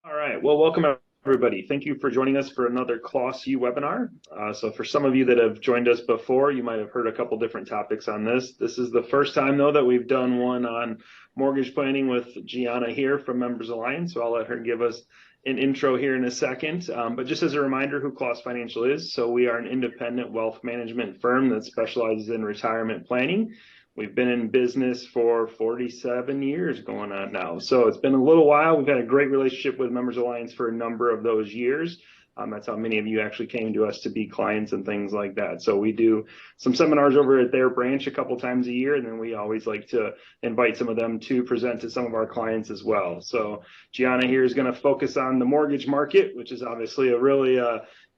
All right. Well, welcome everybody. Thank you for joining us for another Klaas webinar. So for some of you that have joined us before, you might have heard a couple different topics on this. This is the first time though that we've done one on mortgage planning with Gianna here from Members Alliance. So I'll let her give us an intro here in a second. But just as a reminder who Klaas Financial is, so we are an independent wealth management firm that specializes in retirement planning. We've been in business for 47 years going on now. So it's been a little while. We've had a great relationship with Members Alliance for a number of those years. That's how many of you actually came to us to be clients and things like that. So we do some seminars over at their branch a couple times a year, and then we always like to invite some of them to present to some of our clients as well. So Gianna here is going to focus on the mortgage market, which is obviously a really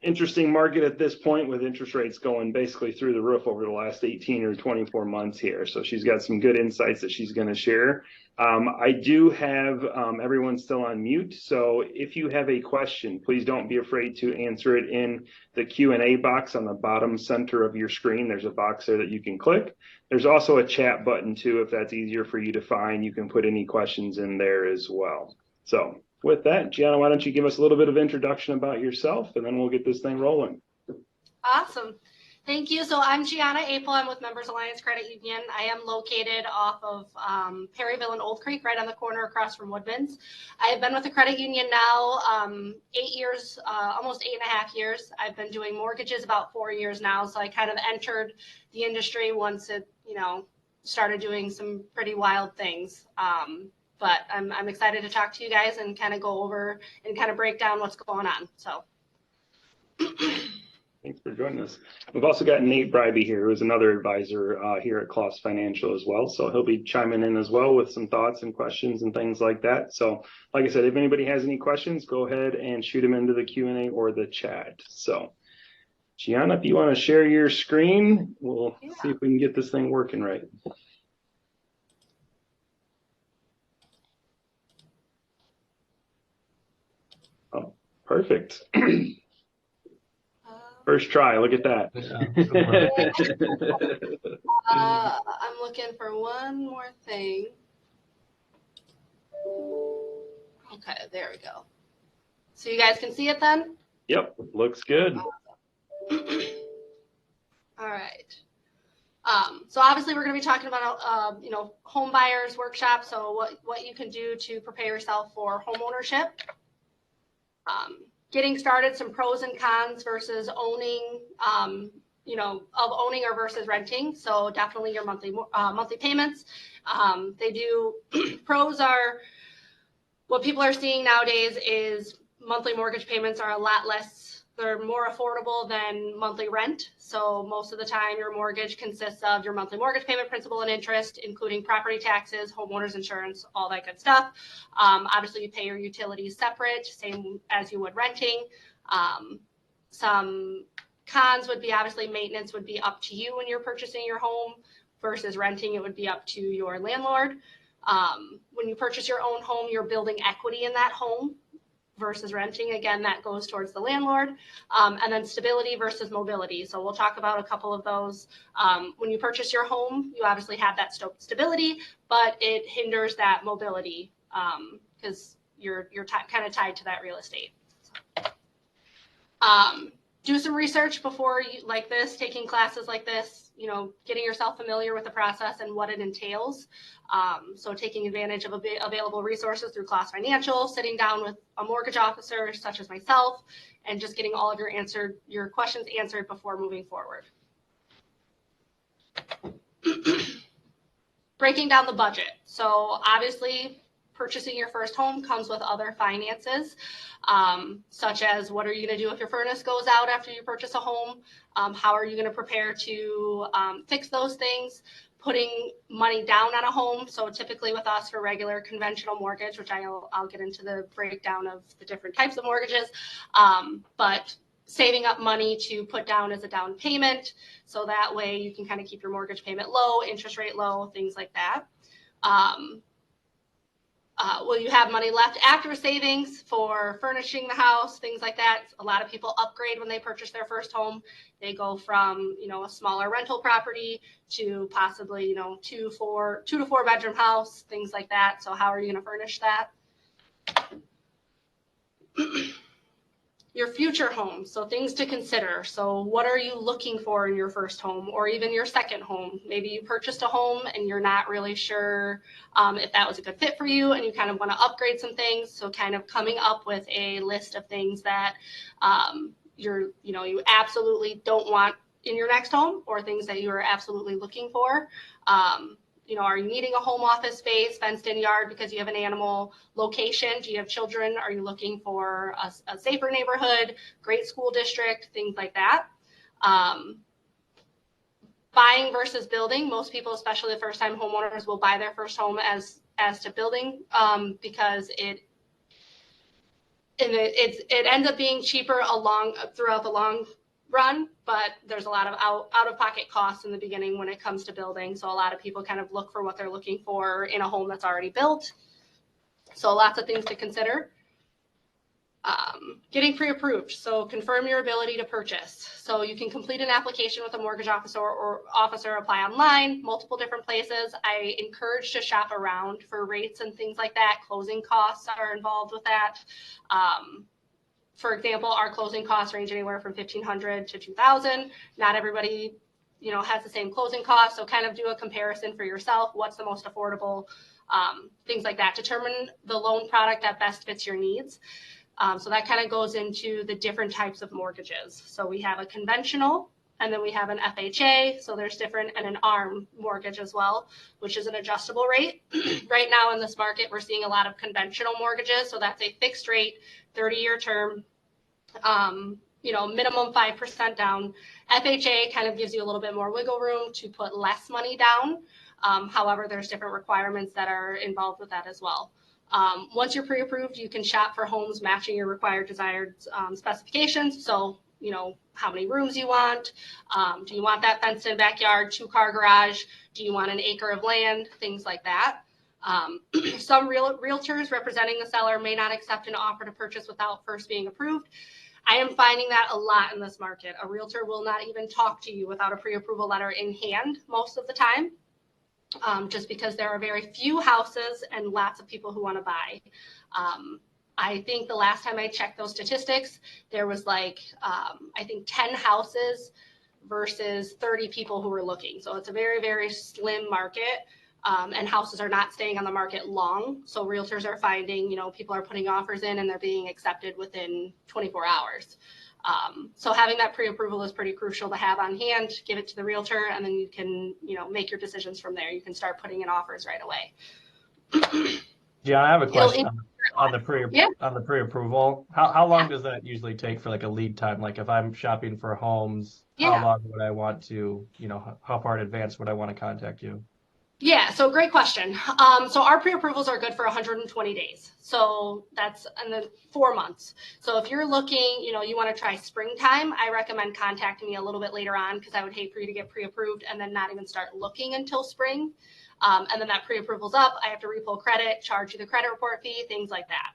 interesting market at this point with interest rates going basically through the roof over the last 18 or 24 months here. So she's got some good insights that she's going to share. I do have everyone still on mute. So if you have a question, please don't be afraid to answer it in the Q&A box on the bottom center of your screen. There's a box there that you can click. There's also a chat button too, if that's easier for you to find. You can put any questions in there as well. So with that, Gianna, why don't you give us a little bit of introduction about yourself, and then we'll get this thing rolling. Awesome. Thank you. So I'm Gianna Apel. I'm with Members Alliance Credit Union. I am located off of Perryville and Old Creek, right on the corner across from Woodman's. I have been with the credit union now 8 years, almost 8.5 years. I've been doing mortgages about 4 years now. So I kind of entered the industry once it, started doing some pretty wild things. But I'm excited to talk to you guys and kind of go over and kind of break down what's going on. So. Thanks for joining us. We've also got Nate Bribey here, who's another advisor here at Klaas Financial as well. So he'll be chiming in as well with some thoughts and questions and things like that. So like I said, if anybody has any questions, go ahead and shoot them into the Q&A or the chat. So Gianna, if you want to share your screen, we'll see if we can get this thing working right. Oh, perfect. First try, look at that. I'm looking for one more thing. Okay, there we go. So you guys can see it then? Yep, looks good. All right. So obviously we're going to be talking about, home buyers workshop. So what you can do to prepare yourself for home ownership. Getting started, some pros and cons versus owning, of owning or versus renting. So definitely your monthly payments. They do pros are what people are seeing nowadays is monthly mortgage payments are a lot less. They're more affordable than monthly rent. So most of the time your mortgage consists of your monthly mortgage payment, principal and interest, including property taxes, homeowners insurance, all that good stuff. Obviously you pay your utilities separate, same as you would renting. Some cons would be obviously maintenance would be up to you when you're purchasing your home versus renting. It would be up to your landlord. When you purchase your own home, you're building equity in that home. Versus renting, again, that goes towards the landlord. And then stability versus mobility. So we'll talk about a couple of those. When you purchase your home, you obviously have that stability, but it hinders that mobility because you're kind of tied to that real estate. Do some research before you like this, taking classes like this, getting yourself familiar with the process and what it entails. So taking advantage of available resources through Klaas Financial, sitting down with a mortgage officer such as myself, and just getting all of your questions answered before moving forward. Breaking down the budget. So obviously purchasing your first home comes with other finances, such as what are you going to do if your furnace goes out after you purchase a home? How are you going to prepare to fix those things? Putting money down on a home. So typically with us for regular conventional mortgage, which I'll get into the breakdown of the different types of mortgages, but saving up money to put down as a down payment. So that way you can kind of keep your mortgage payment low, interest rate low, things like that. Will you have money left after savings for furnishing the house, things like that? A lot of people upgrade when they purchase their first home. They go from, a smaller rental property to possibly, 2 to 4 bedroom house, things like that. So how are you going to furnish that? Your future home, so things to consider. So what are you looking for in your first home or even your second home? Maybe you purchased a home and you're not really sure if that was a good fit for you and you kind of want to upgrade some things. So kind of coming up with a list of things that you absolutely don't want in your next home or things that you are absolutely looking for. Are you needing a home office space, fenced in yard because you have an animal? Location, do you have children? Are you looking for a safer neighborhood, great school district, things like that? Buying versus building. Most people, especially the first-time homeowners, will buy their first home as to building because it ends up being cheaper throughout the long run, but there's a lot of out-of-pocket costs in the beginning when it comes to building. So a lot of people kind of look for what they're looking for in a home that's already built. So lots of things to consider. Getting pre-approved. So confirm your ability to purchase. So you can complete an application with a mortgage officer or apply online, multiple different places. I encourage to shop around for rates and things like that. Closing costs are involved with that. For example, our closing costs range anywhere from $1,500 to $2,000. Not everybody, has the same closing costs. So kind of do a comparison for yourself. What's the most affordable? Things like that. Determine the loan product that best fits your needs. So that kind of goes into the different types of mortgages. So we have a conventional, and then we have an FHA. So there's different, and an ARM mortgage as well, which is an adjustable rate. Right now in this market, we're seeing a lot of conventional mortgages. So that's a fixed rate, 30-year term, minimum 5% down. FHA kind of gives you a little bit more wiggle room to put less money down. However, there's different requirements that are involved with that as well. Once you're pre-approved, you can shop for homes matching your desired specifications. So, how many rooms you want. Do you want that fenced in backyard, 2-car garage? Do you want an acre of land? Things like that. Some realtors representing the seller may not accept an offer to purchase without first being approved. I am finding that a lot in this market. A realtor will not even talk to you without a pre-approval letter in hand most of the time. Just because there are very few houses and lots of people who want to buy. I think the last time I checked those statistics, there was 10 houses versus 30 people who were looking. So it's a very, very slim market, and houses are not staying on the market long. So realtors are finding, people are putting offers in and they're being accepted within 24 hours. So having that pre-approval is pretty crucial to have on hand. Give it to the realtor, and then you can, make your decisions from there. You can start putting in offers right away. Yeah, I have a question on the pre-approval. How long does that usually take for a lead time? Like if I'm shopping for homes, how long would I want to, how far in advance would I want to contact you? Yeah, so great question. So our pre-approvals are good for 120 days. So that's and then 4 months. So if you're looking, you want to try springtime, I recommend contacting me a little bit later on because I would hate for you to get pre-approved and then not even start looking until spring. And then that pre-approval's up. I have to repull credit, charge you the credit report fee, things like that.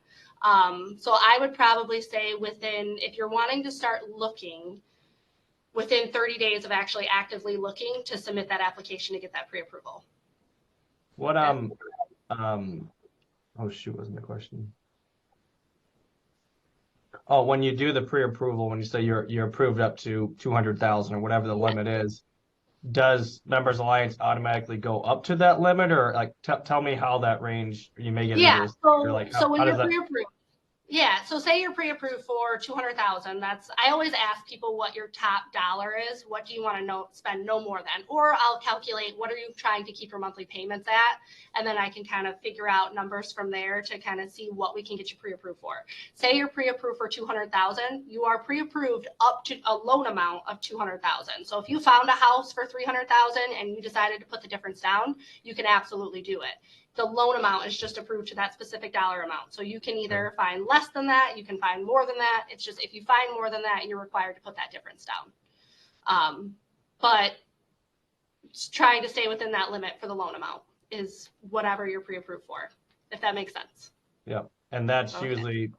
So I would probably say if you're wanting to start looking, within 30 days of actually actively looking to submit that application to get that pre-approval. What oh shoot, wasn't the question. Oh, when you do the pre-approval, when you say you're approved up to 200,000 or whatever the limit is, does Members Alliance automatically go up to that limit, or tell me how that range you may get into this? So when you're pre-approved. Yeah, so say you're pre-approved for 200,000. I always ask people what your top dollar is. What do you want to spend no more than? Or I'll calculate what are you trying to keep your monthly payments at, and then I can kind of figure out numbers from there to kind of see what we can get you pre-approved for. Say you're pre-approved for 200,000. You are pre-approved up to a loan amount of 200,000. So if you found a house for 300,000 and you decided to put the difference down, you can absolutely do it. The loan amount is just approved to that specific dollar amount. So you can either find less than that, you can find more than that. It's just if you find more than that, you're required to put that difference down. But trying to stay within that limit for the loan amount is whatever you're pre-approved for, if that makes sense. Yeah, and that's usually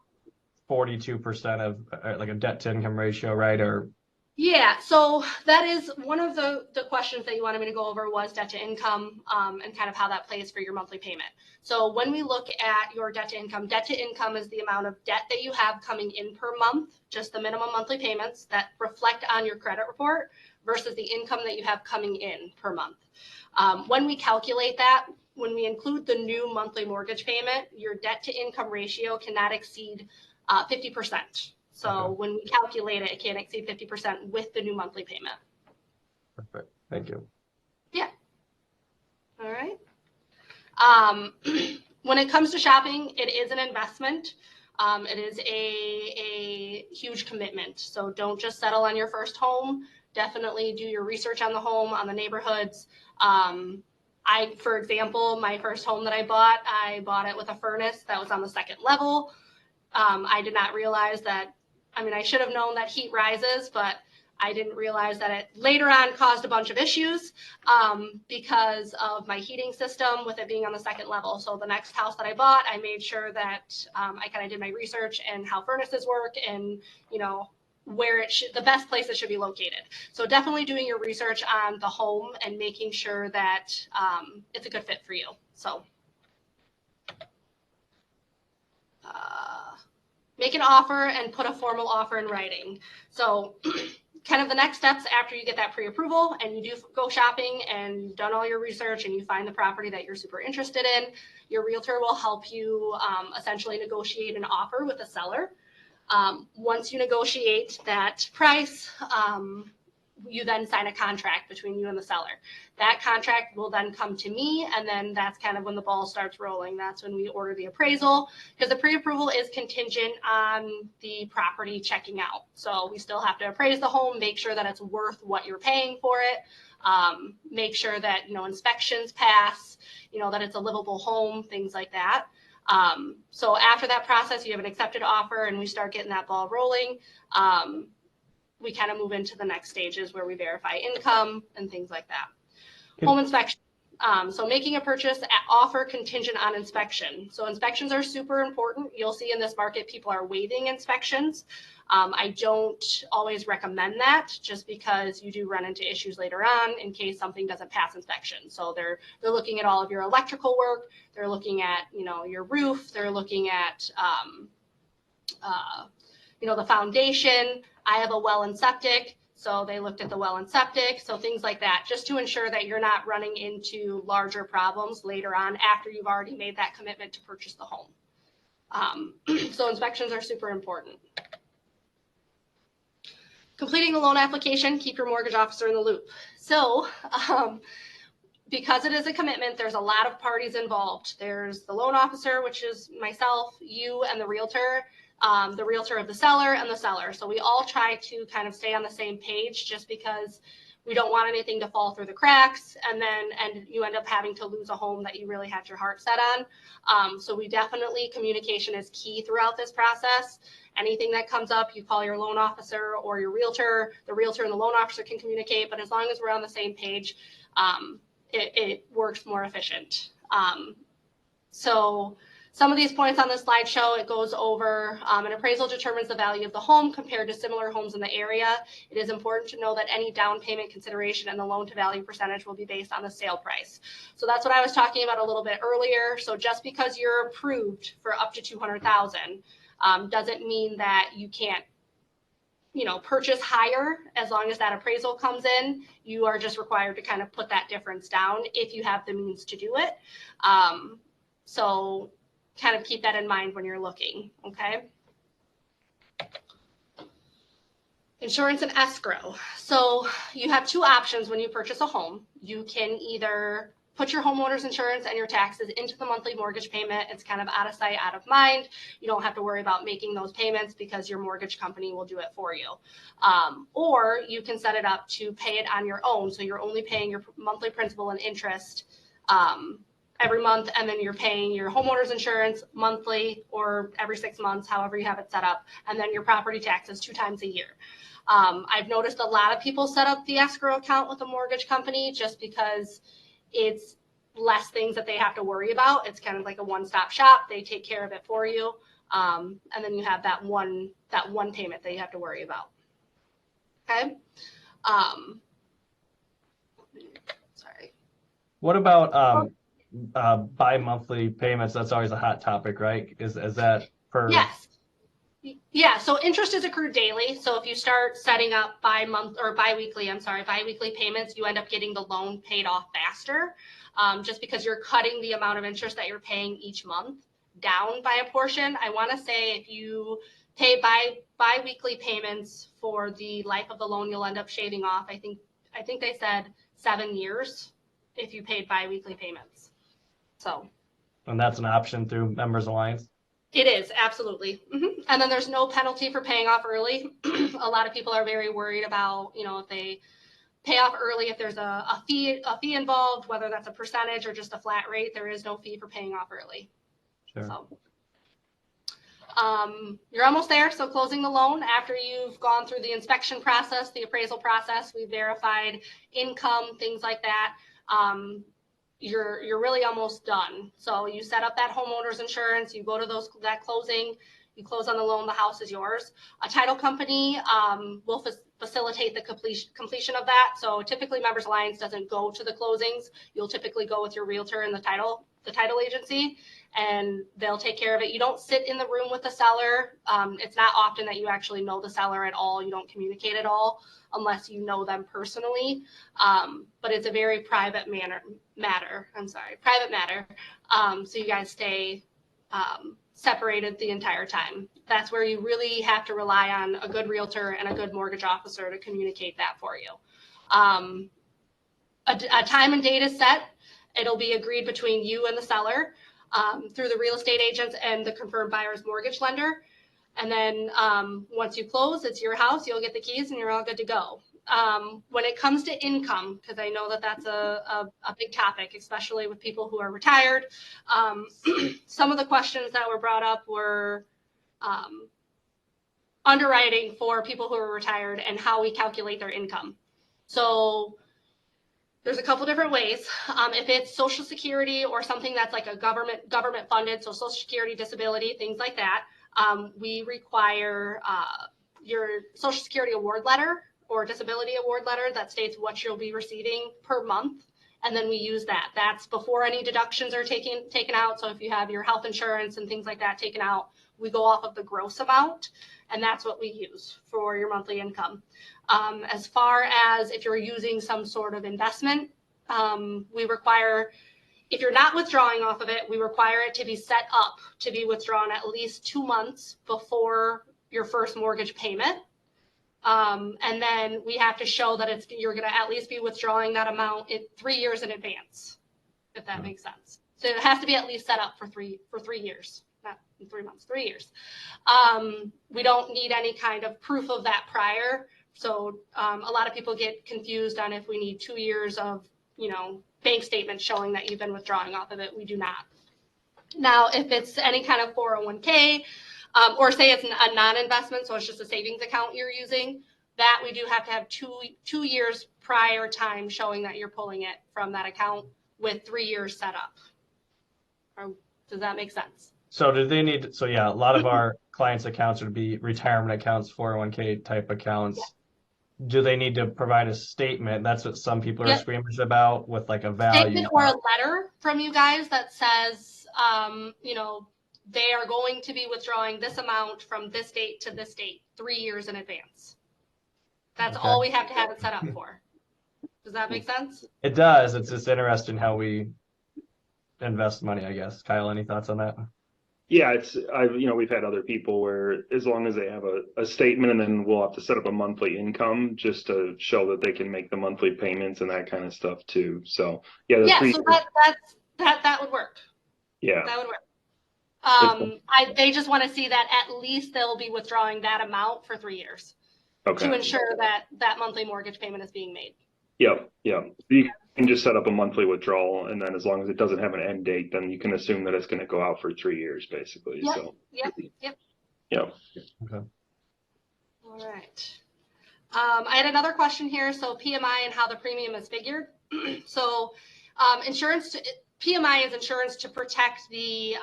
42% of a debt to income ratio, right? Or Yeah, so that is one of the questions that you wanted me to go over was debt to income and kind of how that plays for your monthly payment. So when we look at your debt to income is the amount of debt that you have coming in per month, just the minimum monthly payments that reflect on your credit report versus the income that you have coming in per month. When we calculate that, when we include the new monthly mortgage payment, your debt to income ratio cannot exceed 50%. So Okay. when we calculate it, it can't exceed 50% with the new monthly payment. Perfect. Thank you. Yeah. All right. When it comes to shopping, it is an investment. It is a huge commitment. So don't just settle on your first home. Definitely do your research on the home, on the neighborhoods. For example, my first home that I bought it with a furnace that was on the second level. I did not realize that, I should have known that heat rises, but I didn't realize that it later on caused a bunch of issues because of my heating system with it being on the second level. So the next house that I bought, I made sure that I kind of did my research and how furnaces work and, where the best place it should be located. So definitely doing your research on the home and making sure that it's a good fit for you. So make an offer and put a formal offer in writing. So kind of the next steps after you get that pre-approval and you do go shopping and you've done all your research and you find the property that you're super interested in, your realtor will help you essentially negotiate an offer with the seller. Once you negotiate that price, you then sign a contract between you and the seller. That contract will then come to me, and then that's kind of when the ball starts rolling. That's when we order the appraisal, because the pre-approval is contingent on the property checking out. So we still have to appraise the home, make sure that it's worth what you're paying for it, make sure that inspections pass, that it's a livable home, things like that. So after that process, you have an accepted offer, and we start getting that ball rolling. We kind of move into the next stages where we verify income and things like that. Home inspection. So making a purchase at offer contingent on inspection. So inspections are super important. You'll see in this market, people are waiving inspections. I don't always recommend that just because you do run into issues later on in case something doesn't pass inspection. So they're looking at all of your electrical work. They're looking at, your roof. They're looking at, the foundation. I have a well and septic, so they looked at the well and septic, so things like that, just to ensure that you're not running into larger problems later on after you've already made that commitment to purchase the home. So inspections are super important. Completing the loan application, keep your mortgage officer in the loop. So because it is a commitment, there's a lot of parties involved. There's the loan officer, which is myself, you, and the realtor of the seller, and the seller. So we all try to kind of stay on the same page just because we don't want anything to fall through the cracks and you end up having to lose a home that you really had your heart set on. So we definitely, communication is key throughout this process. Anything that comes up, you call your loan officer or your realtor. The realtor and the loan officer can communicate, but as long as we're on the same page, it works more efficient. So some of these points on the slideshow, it goes over an appraisal determines the value of the home compared to similar homes in the area. It is important to know that any down payment consideration and the loan to value percentage will be based on the sale price. So that's what I was talking about a little bit earlier. So just because you're approved for up to $200,000 doesn't mean that you can't purchase higher. As long as that appraisal comes in, you are just required to kind of put that difference down if you have the means to do it. So kind of keep that in mind when you're looking, okay? Insurance and escrow. So you have two options when you purchase a home. You can either put your homeowner's insurance and your taxes into the monthly mortgage payment. It's kind of out of sight, out of mind. You don't have to worry about making those payments because your mortgage company will do it for you. Or you can set it up to pay it on your own. So you're only paying your monthly principal and interest every month, and then you're paying your homeowner's insurance monthly or every 6 months, however you have it set up, and then your property taxes 2 times a year. I've noticed a lot of people set up the escrow account with a mortgage company just because it's less things that they have to worry about. It's kind of like a one-stop shop. They take care of it for you, and then you have that one payment that you have to worry about. Okay. Sorry. What about bi-monthly payments? That's always a hot topic, right? Is that per? Yes. Yeah, so interest is accrued daily. So if you start setting up biweekly payments, you end up getting the loan paid off faster, just because you're cutting the amount of interest that you're paying each month down by a portion. I want to say if you pay biweekly payments for the life of the loan, you'll end up shaving off. I think they said 7 years if you paid biweekly payments. So. And that's an option through Members Alliance. It is, absolutely. And then there's no penalty for paying off early. A lot of people are very worried about, if they pay off early, if there's a fee involved, whether that's a percentage or just a flat rate, there is no fee for paying off early. Sure. So, you're almost there. So closing the loan after you've gone through the inspection process, the appraisal process, we verified income, things like that. You're really almost done. So you set up that homeowner's insurance, you go to that closing, you close on the loan, the house is yours. A title company will facilitate the completion of that. So typically Members Alliance doesn't go to the closings. You'll typically go with your realtor and the title agency, and they'll take care of it. You don't sit in the room with the seller. It's not often that you actually know the seller at all. You don't communicate at all unless you know them personally. But it's a very private matter. So you guys stay separated the entire time. That's where you really have to rely on a good realtor and a good mortgage officer to communicate that for you. A time and date is set. It'll be agreed between you and the seller through the real estate agents and the confirmed buyer's mortgage lender. And then once you close, it's your house, you'll get the keys and you're all good to go. When it comes to income, because I know that that's a big topic, especially with people who are retired, some of the questions that were brought up were underwriting for people who are retired and how we calculate their income. So there's a couple different ways. If it's Social Security or something that's like a government funded, so Social Security, disability, things like that, we require your Social Security award letter or disability award letter that states what you'll be receiving per month. And then we use that. That's before any deductions are taken out. So if you have your health insurance and things like that taken out, we go off of the gross amount, and that's what we use for your monthly income. As far as if you're using some sort of investment, we require, if you're not withdrawing off of it, we require it to be set up to be withdrawn at least 2 months before your first mortgage payment. And then we have to show that you're going to at least be withdrawing that amount 3 years in advance, if that makes sense. So it has to be at least set up for 3 years, not in 3 months, 3 years. We don't need any kind of proof of that prior. So a lot of people get confused on if we need 2 years of, bank statements showing that you've been withdrawing off of it. We do not. Now, if it's any kind of 401k, or say it's a non-investment, so it's just a savings account you're using, that we do have to have 2 years prior time showing that you're pulling it from that account with 3 years set up. Does that make sense? So do they need, so yeah, a lot of our clients' accounts would be retirement accounts, 401k type accounts. Yeah. Do they need to provide a statement? That's what some people are squeamish about, with like a value. Statement or a letter from you guys that says, they are going to be withdrawing this amount from this date to this date, 3 years in advance. That's all we have to have it set up for. Does that make sense? It does. It's just interesting how we invest money, I guess. Kyle, any thoughts on that? Yeah, we've had other people where as long as they have a statement, and then we'll have to set up a monthly income just to show that they can make the monthly payments and that kind of stuff too. So yeah, so that would work. Yeah, that would work. They just want to see that at least they'll be withdrawing that amount for 3 years to ensure that monthly mortgage payment is being made. Yep. You can just set up a monthly withdrawal, and then as long as it doesn't have an end date, then you can assume that it's going to go out for 3 years, basically. Yep. So. Yep. Yep. Okay. All right. I had another question here. So PMI and how the premium is figured. So PMI is insurance to protect the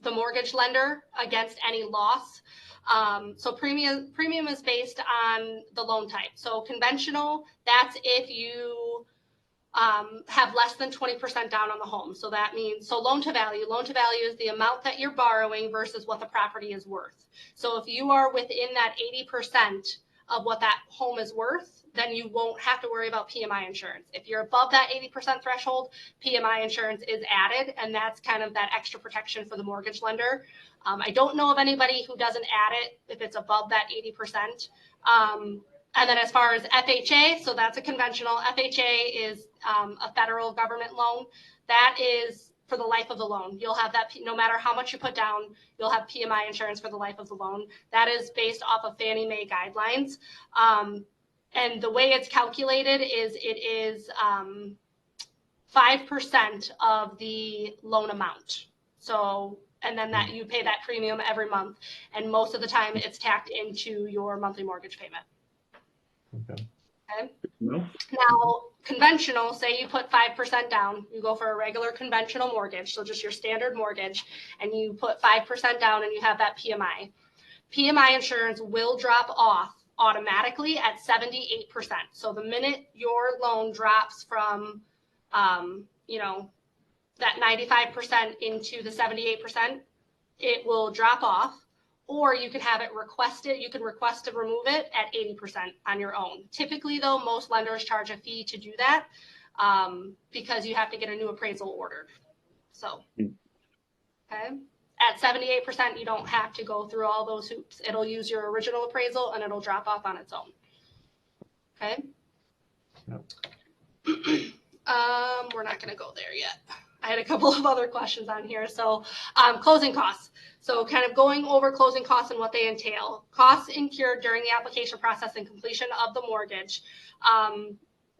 the mortgage lender against any loss. So premium is based on the loan type. So conventional, that's if you have less than 20% down on the home. So that means, so loan to value is the amount that you're borrowing versus what the property is worth. So if you are within that 80% of what that home is worth, then you won't have to worry about PMI insurance. If you're above that 80% threshold, PMI insurance is added, and that's kind of that extra protection for the mortgage lender. I don't know of anybody who doesn't add it if it's above that 80%. And then as far as FHA, so that's a conventional. FHA is a federal government loan. That is for the life of the loan. You'll have that, no matter how much you put down, you'll have PMI insurance for the life of the loan. That is based off of Fannie Mae guidelines. And the way it's calculated is it is 5% of the loan amount. So, and then that you pay that premium every month. And most of the time it's tacked into your monthly mortgage payment. Okay. Okay. No. Now, conventional, say you put 5% down, you go for a regular conventional mortgage, so just your standard mortgage, and you put 5% down and you have that PMI. PMI insurance will drop off automatically at 78%. So the minute your loan drops from, that 95% into the 78%, it will drop off. Or you can have it requested. You can request to remove it at 80% on your own. Typically, though, most lenders charge a fee to do that because you have to get a new appraisal ordered. So, okay. At 78%, you don't have to go through all those hoops. It'll use your original appraisal and it'll drop off on its own. Okay. Yep. We're not going to go there yet. I had a couple of other questions on here. So closing costs. So kind of going over closing costs and what they entail. Costs incurred during the application process and completion of the mortgage.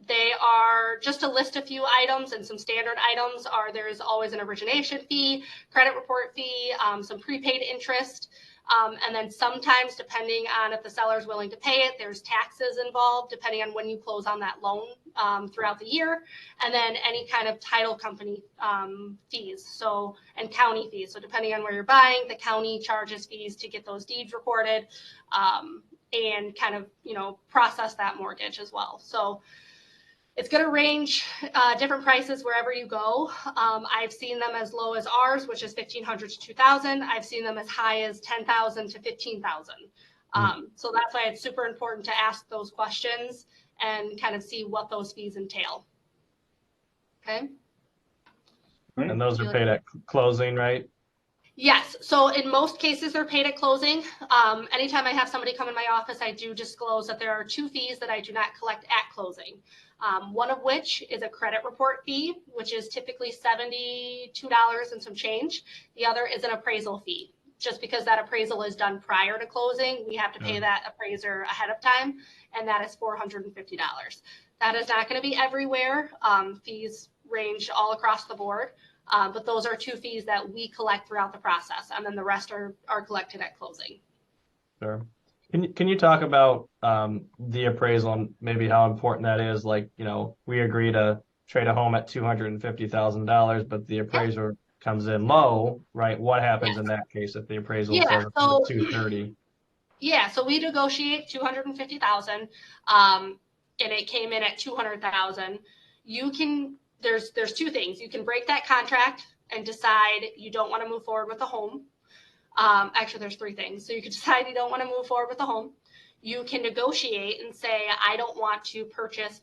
They are just a list of few items, and some standard items are there's always an origination fee, credit report fee, some prepaid interest. And then sometimes, depending on if the seller is willing to pay it, there's taxes involved, depending on when you close on that loan throughout the year. And then any kind of title company fees, so, and county fees. So depending on where you're buying, the county charges fees to get those deeds recorded and kind of, process that mortgage as well. So it's going to range different prices wherever you go. I've seen them as low as ours, which is $1,500 to $2,000. I've seen them as high as $10,000 to $15,000. So that's why it's super important to ask those questions and kind of see what those fees entail. Okay. And those are paid at closing, right? Yes. So in most cases, they're paid at closing. Anytime I have somebody come in my office, I do disclose that there are two fees that I do not collect at closing. One of which is a credit report fee, which is typically $72 and some change. The other is an appraisal fee. Just because that appraisal is done prior to closing, we have to pay that appraiser ahead of time, and that is $450. That is not going to be everywhere. Fees range all across the board, but those are two fees that we collect throughout the process, and then the rest are collected at closing. Sure. Can you talk about the appraisal and maybe how important that is? Like, we agree to trade a home at $250,000, but the appraiser comes in low, right? What happens in that case if the appraisal says it's $230,000? Yeah, so we negotiate $250,000, and it came in at $200,000. You can there's two things. You can break that contract and decide you don't want to move forward with the home. Actually, there's three things. So you can decide you don't want to move forward with the home. You can negotiate and say, I don't want to purchase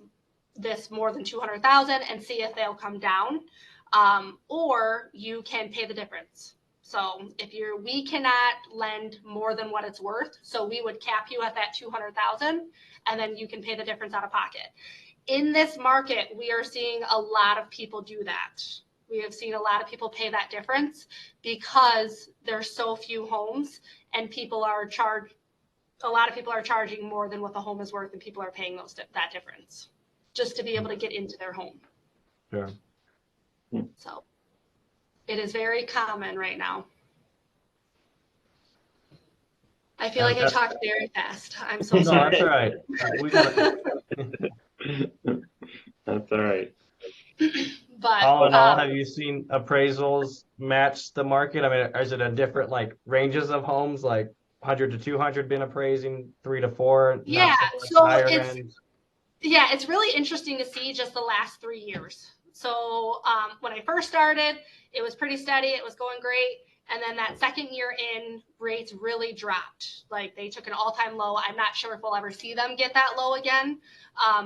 this more than $200,000 and see if they'll come down. Or you can pay the difference. So we cannot lend more than what it's worth. So we would cap you at that $200,000, and then you can pay the difference out of pocket. In this market, we are seeing a lot of people do that. We have seen a lot of people pay that difference because there's so few homes, and a lot of people are charging more than what the home is worth, and people are paying that difference just to be able to get into their home. Sure. So it is very common right now. I feel like I talked very fast. I'm so sorry. No, that's all right. That's all right. But All in all, have you seen appraisals match the market? I mean, is it a different like ranges of homes, like 100 to 200 been appraising, 3 to 4, yeah, not so much so higher it's end? yeah, it's really interesting to see just the last 3 years. So when I first started, it was pretty steady. It was going great. And then that second year in, rates really dropped. Like they took an all-time low. I'm not sure if we'll ever see them get that low again,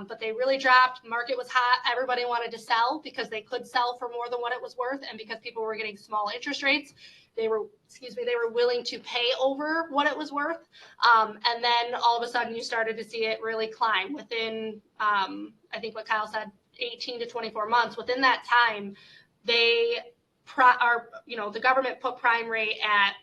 but they really dropped. Market was hot. Everybody wanted to sell because they could sell for more than what it was worth, and because people were getting small interest rates, they were willing to pay over what it was worth. And then all of a sudden, you started to see it really climb within, I think what Kyle said, 18 to 24 months. Within that time, the government put prime rate at,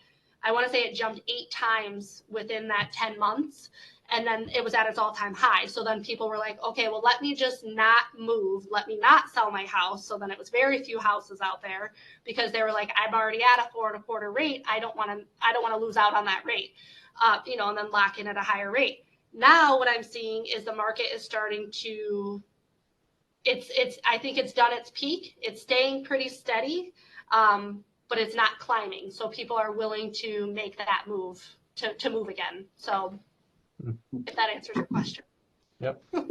I want to say it jumped 8 times within that 10 months. And then it was at its all-time high. So then people were like, okay, well, let me just not move. Let me not sell my house. So then it was very few houses out there because they were like, I'm already at a 4.25% rate. I don't want to lose out on that rate, and then lock in at a higher rate. Now what I'm seeing is the market is starting to, I think it's done its peak. It's staying pretty steady, but it's not climbing. So people are willing to make that move to move again. So if that answers your question. Yep. I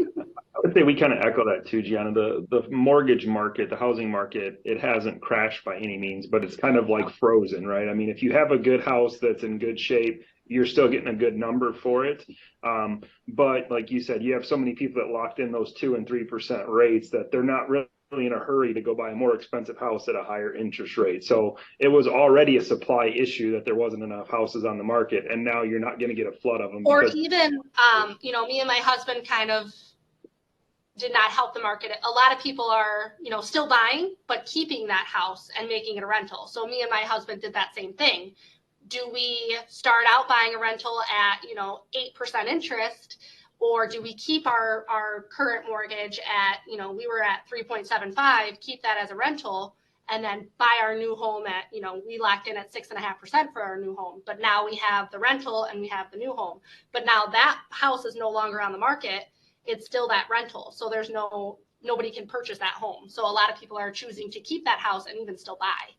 would say we kind of echo that too, Gianna. The mortgage market, the housing market, it hasn't crashed by any means, but it's kind of like frozen, right? I mean, if you have a good house that's in good shape, you're still getting a good number for it. But like you said, you have so many people that locked in those 2% and 3% rates that they're not really in a hurry to go buy a more expensive house at a higher interest rate. So it was already a supply issue that there wasn't enough houses on the market, and now you're not going to get a flood of them. Or even, me and my husband kind of did not help the market. A lot of people are, still buying, but keeping that house and making it a rental. So me and my husband did that same thing. Do we start out buying a rental at, 8% interest, or do we keep our current mortgage at, we were at 3.75, keep that as a rental, and then buy our new home at, we locked in at 6.5% for our new home, but now we have the rental and we have the new home. But now that house is no longer on the market. It's still that rental. So there's nobody can purchase that home. So a lot of people are choosing to keep that house and even still buy.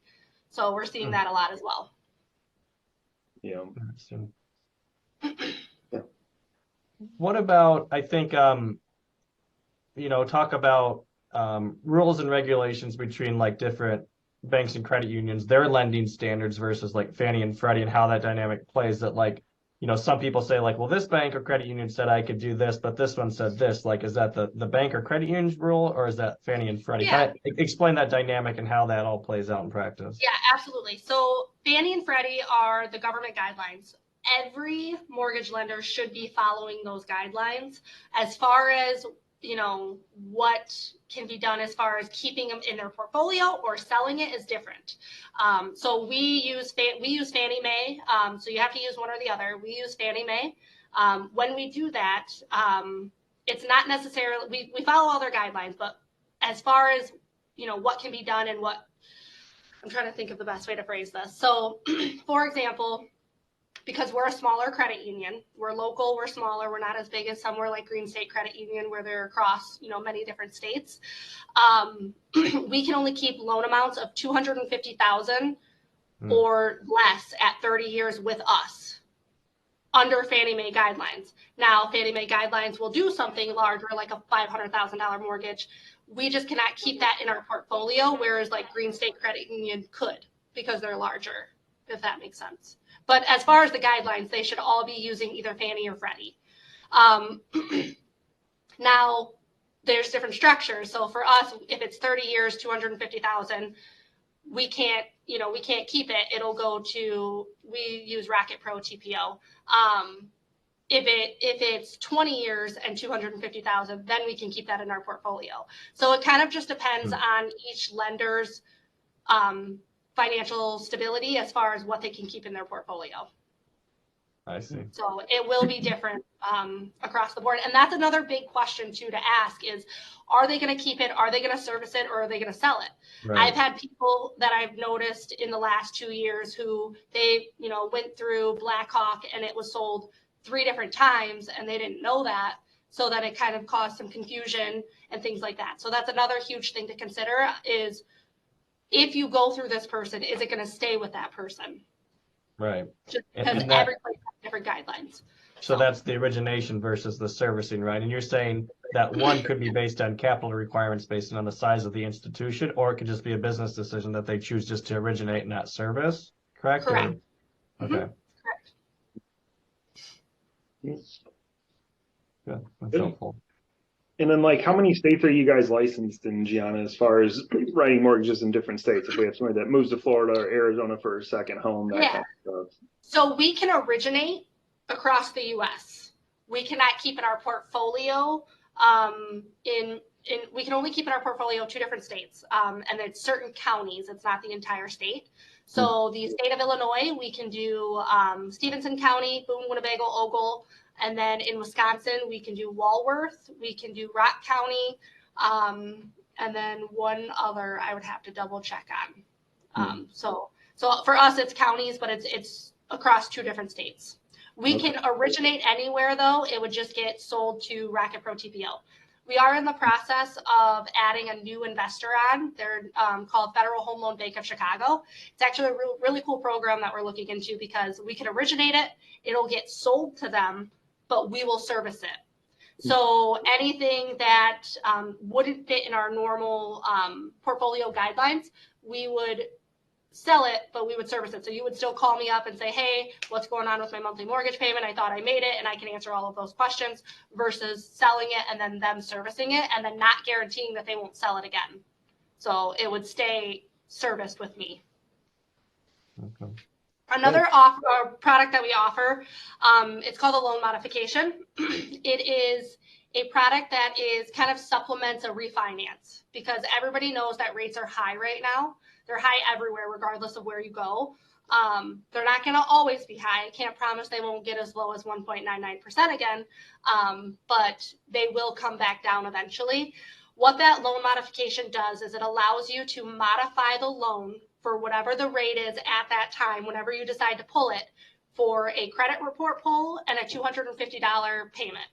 So we're seeing that a lot as well. Yeah. What about, I think, talk about rules and regulations between like different banks and credit unions, their lending standards versus like Fannie and Freddie, and how that dynamic plays. That like, some people say like, well, this bank or credit union said I could do this, but this one said this. Like, is that the bank or credit union's rule, or is that Fannie and Freddie? Yeah. Kind of explain that dynamic and how that all plays out in practice. Yeah, absolutely. So Fannie and Freddie are the government guidelines. Every mortgage lender should be following those guidelines. As far as, what can be done as far as keeping them in their portfolio or selling it is different. So we use Fannie Mae. So you have to use one or the other. We use Fannie Mae. When we do that, it's not necessarily, we follow all their guidelines, but as far as, what can be done and what, I'm trying to think of the best way to phrase this. So for example, because we're a smaller credit union, we're local, we're smaller, we're not as big as somewhere like Green State Credit Union where they're across, many different states. We can only keep loan amounts of $250,000 or less at 30 years with us under Fannie Mae guidelines. Now, Fannie Mae guidelines will do something larger like a $500,000 mortgage. We just cannot keep that in our portfolio, whereas like Green State Credit Union could because they're larger, if that makes sense. But as far as the guidelines, they should all be using either Fannie or Freddie. Now, there's different structures. So for us, if it's 30 years, 250,000, we can't keep it. It'll go to, we use Rocket Pro TPO. If it's 20 years and 250,000, then we can keep that in our portfolio. So it kind of just depends on each lender's financial stability as far as what they can keep in their portfolio. I see. So it will be different across the board. And that's another big question too to ask is, are they going to keep it? Are they going to service it? Or are they going to sell it? Right. I've had people that I've noticed in the last 2 years who they, went through Blackhawk and it was sold 3 different times and they didn't know that. So that it kind of caused some confusion and things like that. So that's another huge thing to consider is if you go through this person, is it going to stay with that person? Right. Just And- because and that- every place has different guidelines. So that's the origination versus the servicing, right? And you're saying that one could be based on capital requirements based on the size of the institution, or it could just be a business decision that they choose just to originate and not service, correct? Correct. Or, Mhm. okay. Good. That's helpful. And then, like, how many states are you guys licensed in, Gianna, as far as writing mortgages in different states? If we have somebody that moves to Florida or Arizona for a second home, that kind of stuff. So we can originate across the U.S. We cannot keep in our portfolio we can only keep in our portfolio 2 different states, and it's certain counties. It's not the entire state. So the state of Illinois, we can do Stevenson County, Boone, Winnebago, Ogle, and then in Wisconsin, we can do Walworth, we can do Rock County, and then one other I would have to double check on. So for us, it's counties, but it's across 2 different states. We can originate anywhere, though. It would just get sold to Rocket Pro TPO. We are in the process of adding a new investor on. They're called Federal Home Loan Bank of Chicago. It's actually a really cool program that we're looking into because we can originate it. It'll get sold to them, but we will service it. So anything that wouldn't fit in our normal portfolio guidelines, we would sell it, but we would service it. So you would still call me up and say, hey, what's going on with my monthly mortgage payment? I thought I made it, and I can answer all of those questions versus selling it and then them servicing it and then not guaranteeing that they won't sell it again. So it would stay serviced with me. Okay. Another product that we offer, it's called a loan modification. It is a product that is kind of supplements a refinance because everybody knows that rates are high right now. They're high everywhere, regardless of where you go. They're not going to always be high. I can't promise they won't get as low as 1.99% again, but they will come back down eventually. What that loan modification does is it allows you to modify the loan for whatever the rate is at that time, whenever you decide to pull it, for a credit report pull and a $250 payment.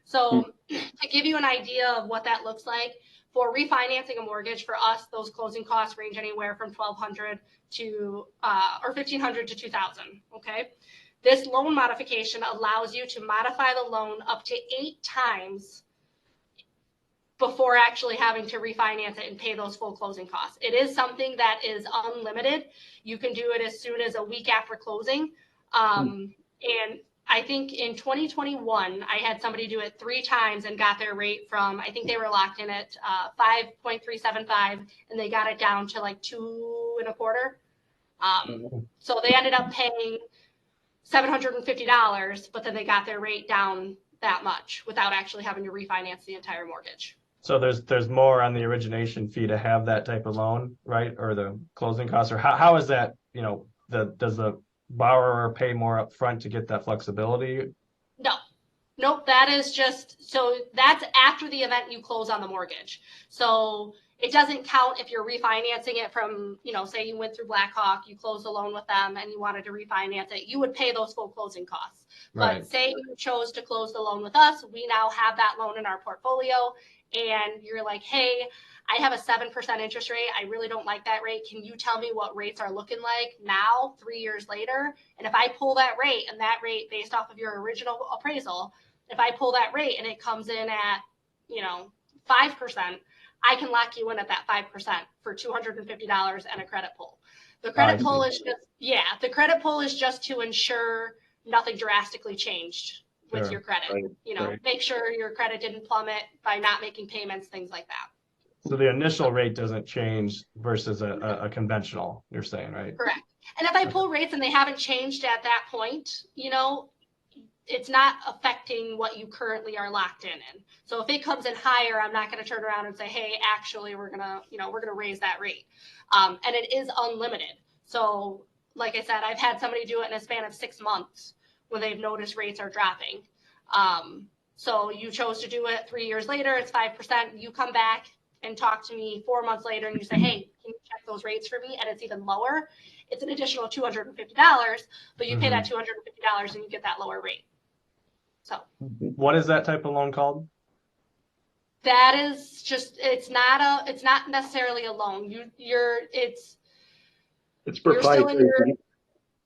So to give you an idea of what that looks like, for refinancing a mortgage, for us, those closing costs range anywhere from $1,200 to or $1,500 to $2,000. Okay, this loan modification allows you to modify the loan up to 8 times before actually having to refinance it and pay those full closing costs. It is something that is unlimited. You can do it as soon as a week after closing. And I think in 2021, I had somebody do it 3 times and got their rate from, I think they were locked in at 5.375, and they got it down to like 2.25. So they ended up paying $750, but then they got their rate down that much without actually having to refinance the entire mortgage. So there's more on the origination fee to have that type of loan, right? Or the closing costs, or how is that, does the borrower pay more upfront to get that flexibility? Nope, that is just, so that's after the event you close on the mortgage. So it doesn't count if you're refinancing it from, say you went through Blackhawk, you closed the loan with them and you wanted to refinance it, you would pay those full closing costs. Right. But say you chose to close the loan with us, we now have that loan in our portfolio and you're like, hey, I have a 7% interest rate. I really don't like that rate. Can you tell me what rates are looking like now, 3 years later? And if I pull that rate and that rate based off of your original appraisal, if I pull that rate and it comes in at, 5%, I can lock you in at that 5% for $250 and a credit pull. The credit pull is the credit pull is just to ensure nothing drastically changed with your credit. Right. Make sure your credit didn't plummet by not making payments, things like that. So the initial rate doesn't change versus a conventional, you're saying, right? Correct. And if I pull rates and they haven't changed at that point, it's not affecting what you currently are locked in. So if it comes in higher, I'm not going to turn around and say, hey, actually, we're going to raise that rate. And it is unlimited. So like I said, I've had somebody do it in a span of 6 months when they've noticed rates are dropping. So you chose to do it 3 years later, it's 5%. You come back and talk to me 4 months later and you say, hey, can you check those rates for me? And it's even lower. It's an additional $250, but you pay that $250 and you get that lower rate. So What is that type of loan called? that is just, it's not necessarily a loan. It's you're still in proprietary.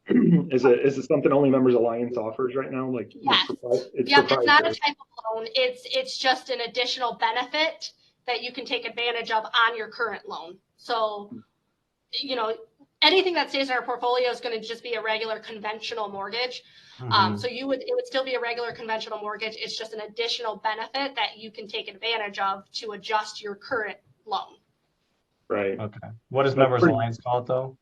your, Is it something only Members Alliance offers right now? Like yes. it's Yep, it's not a proprietary. type of loan. It's just an additional benefit that you can take advantage of on your current loan. So, you know, anything that stays in our portfolio is going to just be a regular conventional mortgage. So it would still be a regular conventional mortgage. It's just an additional benefit that you can take advantage of to adjust your current loan. Right. Okay. What does Members Alliance call it though?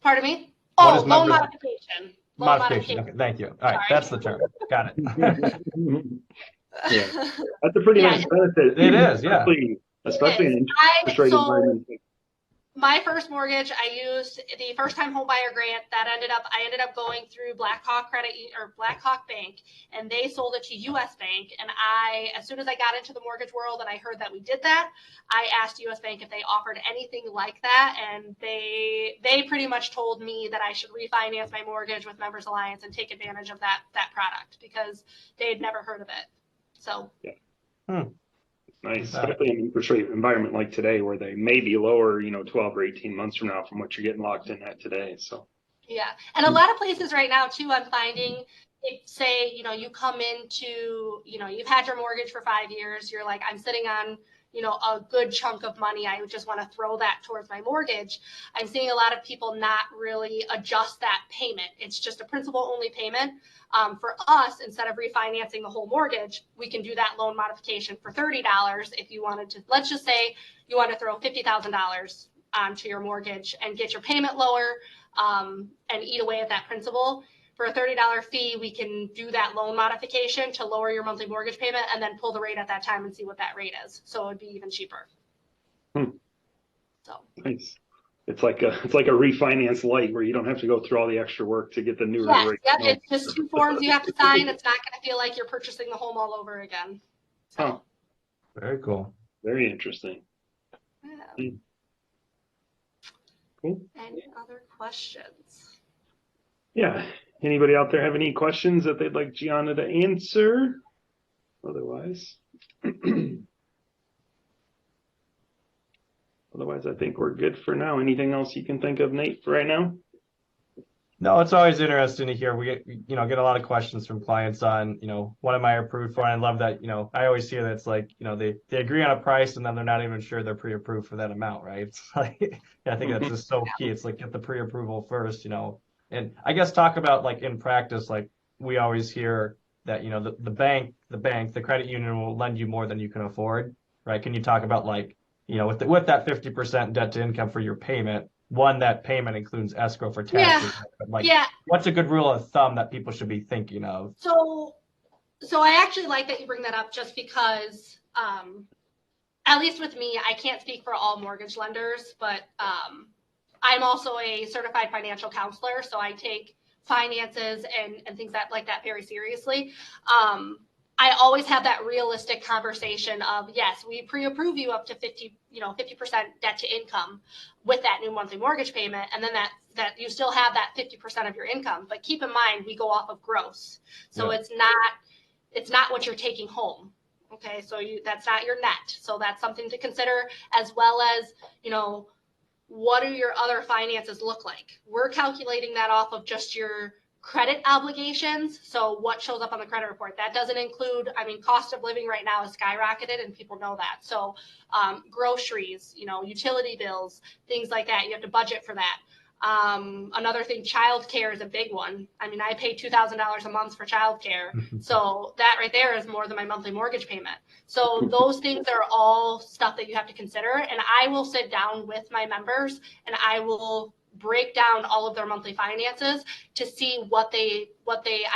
Pardon me? What Oh, is loan members- modification. Loan Modification. Okay, thank you. All right, Sorry. that's the term. Got it. Yeah, that's a pretty nice benefit. It is, yeah. Especially in interest rate environment. My first mortgage, I used the first time home buyer grant that I ended up going through Blackhawk Bank, and they sold it to US Bank. And as soon as I got into the mortgage world and I heard that we did that, I asked US Bank if they offered anything like that. And they pretty much told me that I should refinance my mortgage with Members Alliance and take advantage of that product because they had never heard of it. So. Yeah. Nice, especially in an interest rate environment like today, where they may be lower, 12 or 18 months from now from what you're getting locked in at today. So yeah, and a lot of places right now too, I'm finding, say, you come into, you've had your mortgage for 5 years, you're like, I'm sitting on, a good chunk of money, I just want to throw that towards my mortgage. I'm seeing a lot of people not really adjust that payment. It's just a principal only payment. For us, instead of refinancing the whole mortgage, we can do that loan modification for $30 if you wanted to. Let's just say you want to throw $50,000 onto your mortgage and get your payment lower and eat away at that principal. For a $30 fee, we can do that loan modification to lower your monthly mortgage payment and then pull the rate at that time and see what that rate is. So it would be even cheaper. So nice. It's like a refinance light where you don't have to go through all the extra work to get the new rate. Yeah, it's just 2 forms you have to sign. It's not going to feel like you're purchasing the home all over again. So. Oh, very cool. Very interesting. Yeah. Cool. Any other questions? Yeah. Anybody out there have any questions that they'd like Gianna to answer? Otherwise. Otherwise, I think we're good for now. Anything else you can think of, Nate, for right now? No, it's always interesting to hear. We get a lot of questions from clients on, what am I approved for? And I love that, I always hear that it's like, they agree on a price and then they're not even sure they're pre-approved for that amount, right? It's like, I think that's just so key. It's like, get the pre-approval first, and I guess talk about like in practice, like we always hear that, the bank, the credit union will lend you more than you can afford, right? Can you talk about like, with that 50% debt to income for your payment, that payment includes escrow for taxes. What's a good rule of thumb that people should be thinking of? So I actually like that you bring that up just because, at least with me, I can't speak for all mortgage lenders, but I'm also a certified financial counselor. So I take finances and things like that very seriously. I always have that realistic conversation of, yes, we pre-approve you up to 50% debt to income with that new monthly mortgage payment. And then that you still have that 50% of your income, but keep in mind, we go off of gross. So it's not what you're taking home. Okay. So that's not your net. So that's something to consider, as well as, what do your other finances look like? We're calculating that off of just your credit obligations. So what shows up on the credit report, that doesn't include, cost of living right now is skyrocketed and people know that. So groceries, utility bills, things like that, you have to budget for that. Another thing, childcare is a big one. I pay $2,000 a month for childcare. So that right there is more than my monthly mortgage payment. So those things are all stuff that you have to consider. And I will sit down with my members and I will break down all of their monthly finances to see what they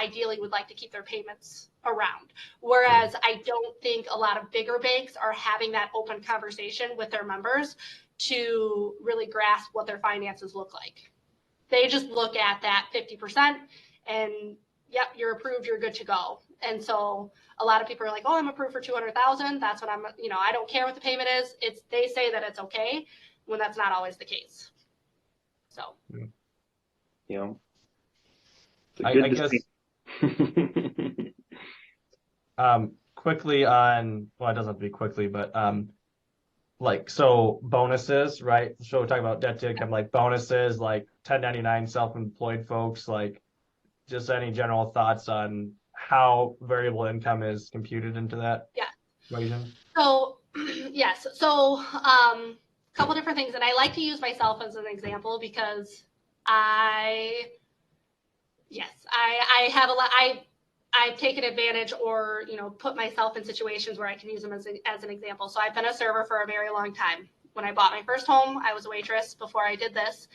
ideally would like to keep their payments around. Whereas I don't think a lot of bigger banks are having that open conversation with their members to really grasp what their finances look like. They just look at that 50% and yep, you're approved, you're good to go. And so a lot of people are like, oh, I'm approved for 200,000. That's what I don't care what the payment is. They say that it's okay when that's not always the case. So, I guess Quickly on, well, it doesn't have to be quickly, but like, so bonuses, right? So we're talking about debt to income, like bonuses, like 1099 self-employed folks, like just any general thoughts on how variable income is computed into that Yeah. equation? So, yes. So, couple different things. And I like to use myself as an example because I have a lot, I've taken advantage or, put myself in situations where I can use them as an example. So I've been a server for a very long time. When I bought my first home, I was a waitress before I did this.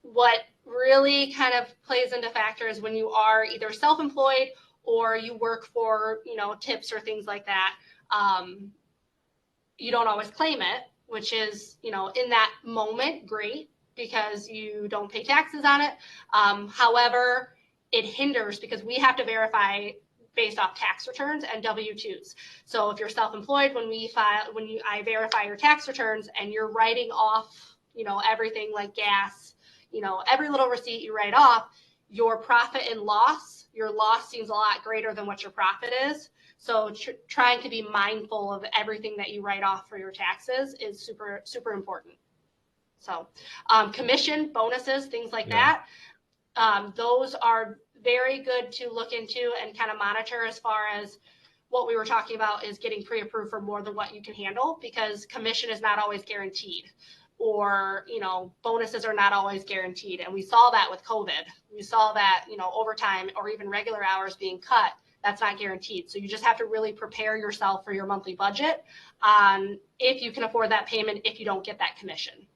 What really kind of plays into factors when you are either self-employed or you work for, tips or things like that, you don't always claim it, which is, in that moment, great, because you don't pay taxes on it. However, it hinders because we have to verify based off tax returns and W-2s. So if you're self-employed, I verify your tax returns and you're writing off, everything like gas, every little receipt you write off, your profit and loss, your loss seems a lot greater than what your profit is. So trying to be mindful of everything that you write off for your taxes is super, super important. So commission, bonuses, things like that, those are very good to look into and kind of monitor. As far as what we were talking about is getting pre-approved for more than what you can handle, because commission is not always guaranteed, or bonuses are not always guaranteed. And we saw that with COVID. We saw that overtime or even regular hours being cut. That's not guaranteed. So you just have to really prepare yourself for your monthly budget on if you can afford that payment if you don't get that commission.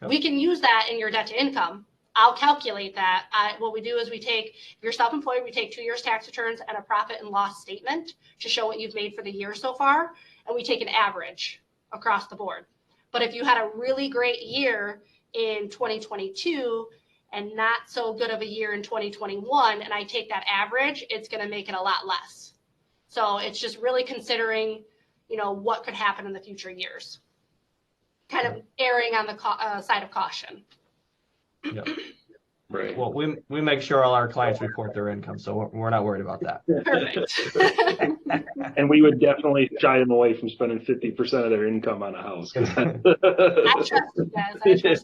Yep. We can use that in your debt to income. I'll calculate that. What we do is if you're self-employed, we take 2 years tax returns and a profit and loss statement to show what you've made for the year so far. And we take an average across the board. But if you had a really great year in 2022 and not so good of a year in 2021, and I take that average, it's going to make it a lot less. So it's just really considering, what could happen in the future years. Kind of erring on the side of caution. Yep. Right. Well, we make sure all our clients report their income, so we're not worried about that. Perfect. And we would definitely shy them away from spending 50% of their income on a house. I trust you guys.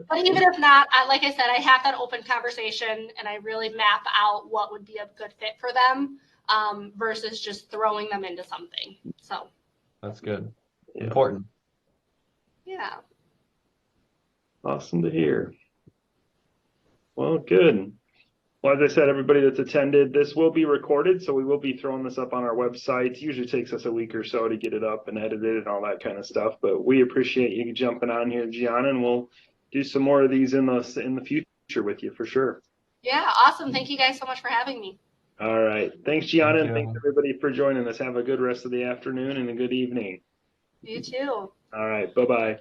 But even if not, like I said, I have that open conversation and I really map out what would be a good fit for them, versus just throwing them into something. So that's good. Yeah. Important. Yeah. Awesome to hear. Well, good. Well, as I said, everybody that's attended, this will be recorded, so we will be throwing this up on our website. It usually takes us a week or so to get it up and edited and all that kind of stuff, but we appreciate you jumping on here, Gianna, and we'll do some more of these in the future with you for sure. Yeah, awesome. Thank you guys so much for having me. All right. Thanks, Gianna, and thanks everybody for joining us. Have a good rest of the afternoon and a good evening. You too. All right. Bye-bye.